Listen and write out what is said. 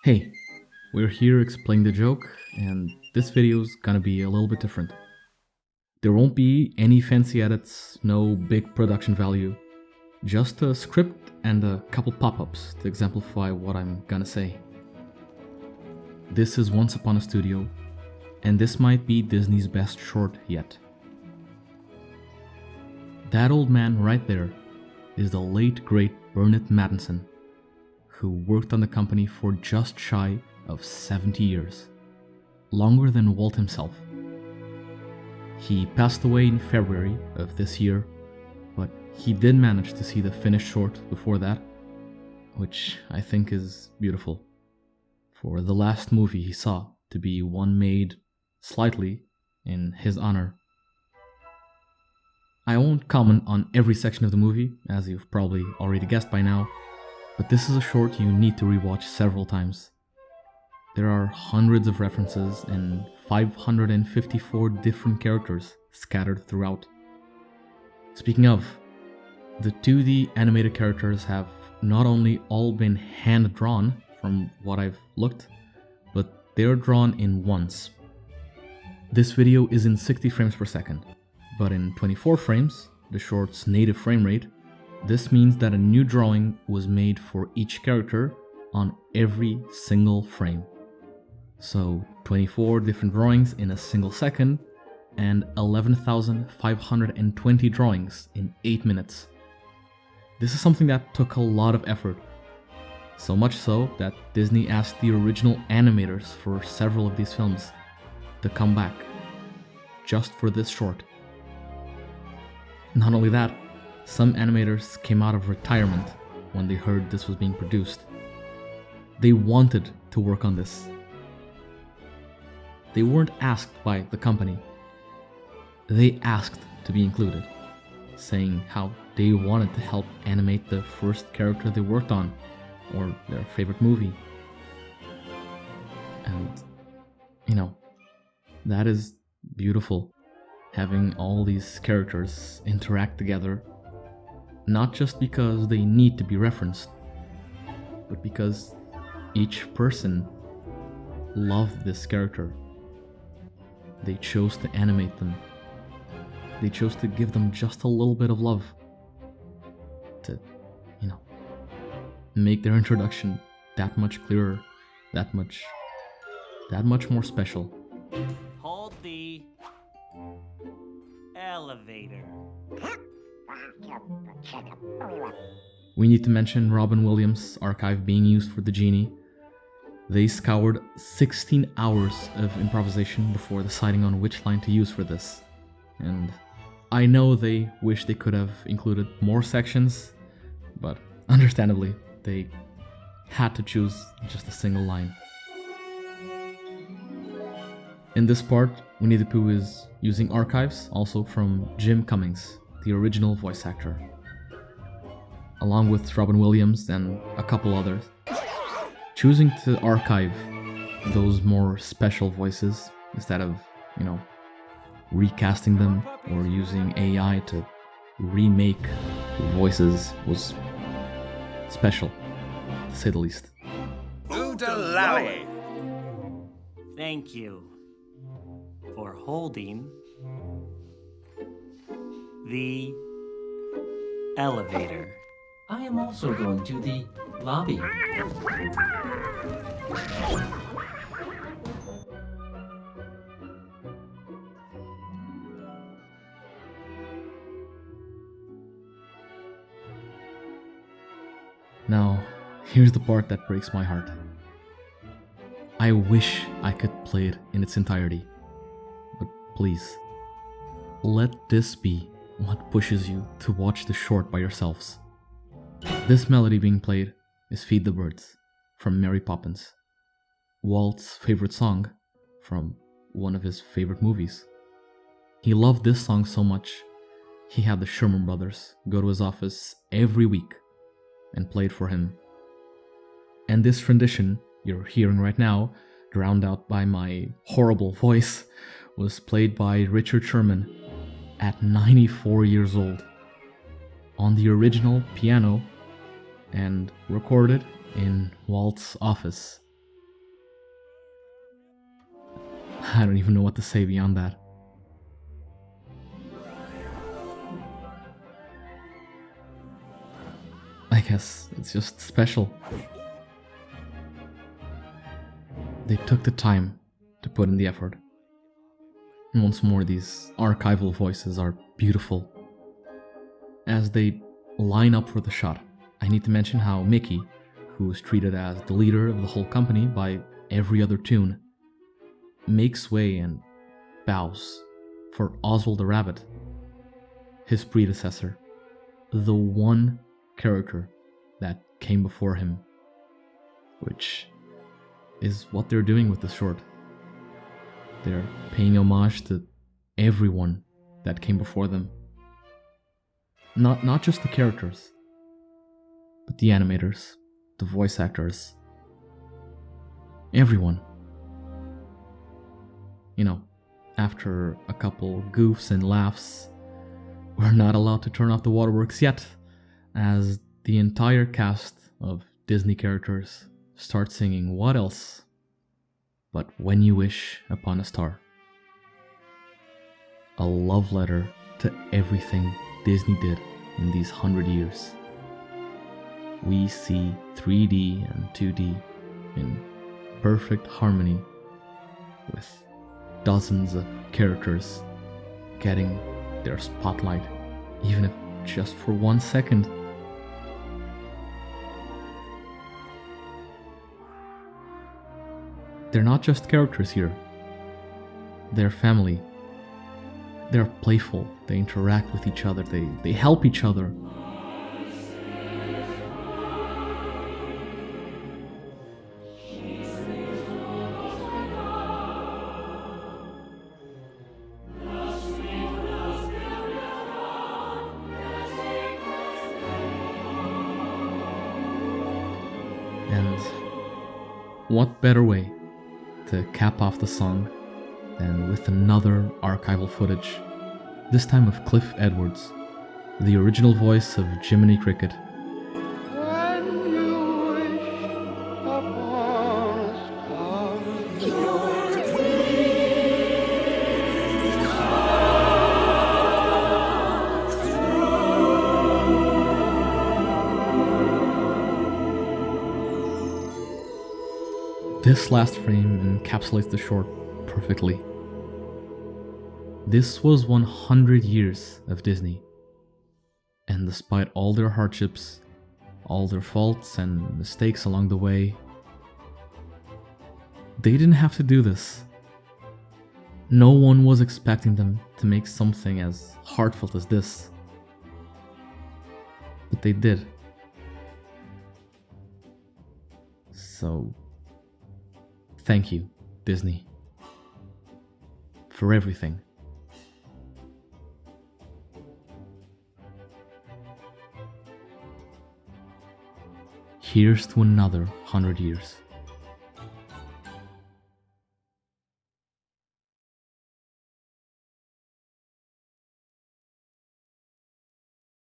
Hey, we're here explaining the joke, and this video's gonna be a little bit different. There won't be any fancy edits, no big production value, just a script and a couple pop-ups to exemplify what I'm gonna say. This is Once Upon a Studio, and this might be Disney's best short yet. That old man right there is the late great Bernard Mattinson, who worked on the company for just shy of 70 years, longer than Walt himself. He passed away in February of this year, but he did manage to see the finished short before that, which I think is beautiful, for the last movie he saw to be one made slightly in his honor. I won't comment on every section of the movie, as you've probably already guessed by now, but this is a short you need to rewatch several times. There are hundreds of references and 554 different characters scattered throughout. Speaking of, the 2D animated characters have not only all been hand-drawn from what I've looked, but they're drawn in ones. This video is in 60 frames per second, but in 24 frames, the short's native frame rate. This means that a new drawing was made for each character on every single frame. So 24 different drawings in a single second and 11,520 drawings in 8 minutes. This is something that took a lot of effort. So much so that Disney asked the original animators for several of these films to come back just for this short. Not only that, some animators came out of retirement when they heard this was being produced. They wanted to work on this. They weren't asked by the company. They asked to be included, saying how they wanted to help animate the first character they worked on, or their favorite movie. And, that is beautiful, having all these characters interact together. Not just because they need to be referenced, but because each person loved this character. They chose to animate them. They chose to give them just a little bit of love. To, make their introduction that much clearer, that much more special. Hold the elevator. We need to mention Robin Williams' archive being used for the genie. They scoured 16 hours of improvisation before deciding on which line to use for this. And I know they wish they could have included more sections, but understandably, they had to choose just a single line. In this part, Winnie the Pooh is using archives, also from Jim Cummings, the original voice actor, along with Robin Williams and a couple others. Choosing to archive those more special voices instead of, recasting them or using AI to remake voices was special, to say the least. Oodalally! Thank you for holding the elevator. I am also going to the lobby. Now, here's the part that breaks my heart. I wish I could play it in its entirety, but please, let this be what pushes you to watch the short by yourselves. This melody being played is Feed the Birds from Mary Poppins, Walt's favorite song from one of his favorite movies. He loved this song so much, he had the Sherman brothers go to his office every week and play it for him. And this rendition you're hearing right now, drowned out by my horrible voice, was played by Richard Sherman at 94 years old on the original piano and recorded in Walt's office I don't even know what to say beyond that. I guess it's just special. They took the time to put in the effort. And once more, these archival voices are beautiful. As they line up for the shot, I need to mention how Mickey, who is treated as the leader of the whole company by every other tune, makes way and bows for Oswald the Rabbit, his predecessor, the one character that came before him, which is what they're doing with this short. They're paying homage to everyone that came before them. Not just the characters, but the animators, the voice actors, everyone. You know, after a couple goofs and laughs, we're not allowed to turn off the waterworks yet, as the entire cast of Disney characters start singing what else but When You Wish Upon a Star. A love letter to everything Disney did in these 100 years. We see 3D and 2D in perfect harmony, with dozens of characters getting their spotlight, even if just for 1 second. They're not just characters here. They're family. They're playful. They interact with each other. They help each other. And what better way to cap off the song than with another archival footage, this time of Cliff Edwards, the original voice of Jiminy Cricket. When you wish upon a star, This last frame encapsulates the short perfectly. This was 100 years of Disney, and despite all their hardships, all their faults and mistakes along the way, they didn't have to do this. No one was expecting them to make something as heartfelt as this, but they did. So, thank you, Disney, for everything. Here's to another 100 years.